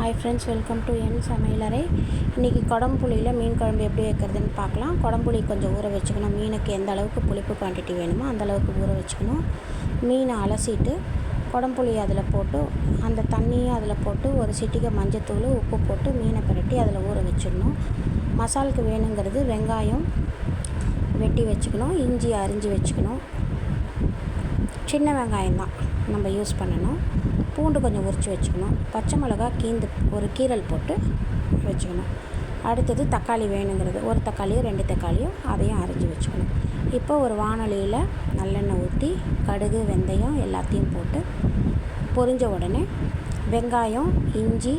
Hi friends, welcome to என் சமையலறை. இன்றைக்கி குடம்புளியில் மீன் குழம்பு எப்படி வைக்கிறதுன்னு பார்க்கலாம். குடம்புளி கொஞ்சம் ஊற வச்சுக்கணும். மீனுக்கு எந்த அளவுக்கு புளிப்பு குவான்டிட்டி வேணுமோ அந்த அளவுக்கு ஊற வச்சுக்கணும். மீனை அலசிட்டு குடம்புளி அதில் போட்டு அந்த தண்ணியும் அதில் போட்டு ஒரு சிட்டிகை மஞ்சத்தூள் உப்பு போட்டு மீனை பிரட்டி அதில் ஊற வச்சிடணும். மசாலுக்கு வேணுங்கிறது வெங்காயம் வெட்டி வச்சுக்கணும், இஞ்சி அரிஞ்சு வச்சுக்கணும், சின்ன வெங்காயம் தான் நம்ம யூஸ் பண்ணணும், பூண்டு கொஞ்சம் உரித்து வச்சுக்கணும், பச்சை மிளகா ஒரு கீரல் போட்டு வச்சுக்கணும். அடுத்தது தக்காளி வேணுங்கிறது, ஒரு தக்காளியோ 2 தக்காளியோ அதையும் அரிஞ்சு வச்சுக்கணும். இப்போ ஒரு வாணலியில் நல்லெண்ணெய் ஊற்றி கடுகு வெந்தயம் எல்லாத்தையும் போட்டு பொரிஞ்ச உடனே வெங்காயம் இஞ்சி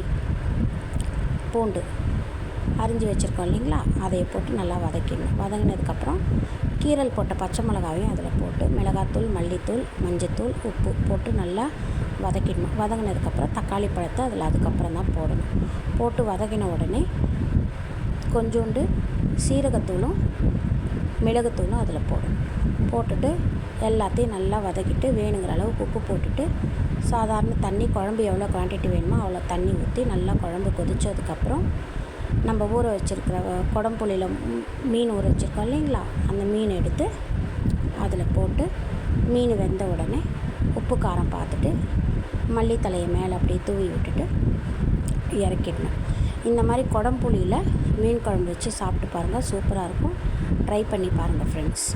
பூண்டு அரிஞ்சு வச்சுருக்கோம் இல்லைங்களா, அதை போட்டு நல்லா வதக்கிடணும். வதங்கினதுக்கப்புறம் கீரல் போட்ட பச்சை மிளகாவையும் அதில் போட்டு மிளகாத்தூள் மல்லித்தூள் மஞ்சத்தூள் உப்பு போட்டு நல்லா வதக்கிடணும். வதங்கினதுக்கப்புறம் தக்காளி பழத்தை அதில் அதுக்கப்புறம் தான் போடணும். போட்டு வதக்கின உடனே கொஞ்சோண்டு சீரகத்தூளும் மிளகுத்தூளும் அதில் போடணும். போட்டுட்டு எல்லாத்தையும் நல்லா வதக்கிட்டு வேணுங்கிற அளவுக்கு உப்பு போட்டுட்டு சாதாரண தண்ணி, குழம்பு எவ்வளோ குவான்டிட்டி வேணுமோ அவ்வளோ தண்ணி ஊற்றி நல்லா குழம்பு கொதித்ததுக்கப்புறம் நம்ம ஊற வச்சுருக்கிற குடம்புளியில் மீன் ஊற வச்சுருக்கோம் இல்லைங்களா, அந்த மீன் எடுத்து அதில் போட்டு மீன் வெந்த உடனே உப்பு காரம் பார்த்துட்டு மல்லித்தலையை மேலே அப்படியே தூவி விட்டுட்டு இறக்கிடணும். இந்த மாதிரி குடம்புளியில் மீன் குழம்பு வச்சு சாப்பிட்டு பாருங்கள், சூப்பராக இருக்கும். ட்ரை பண்ணி பாருங்கள் ஃப்ரெண்ட்ஸ்.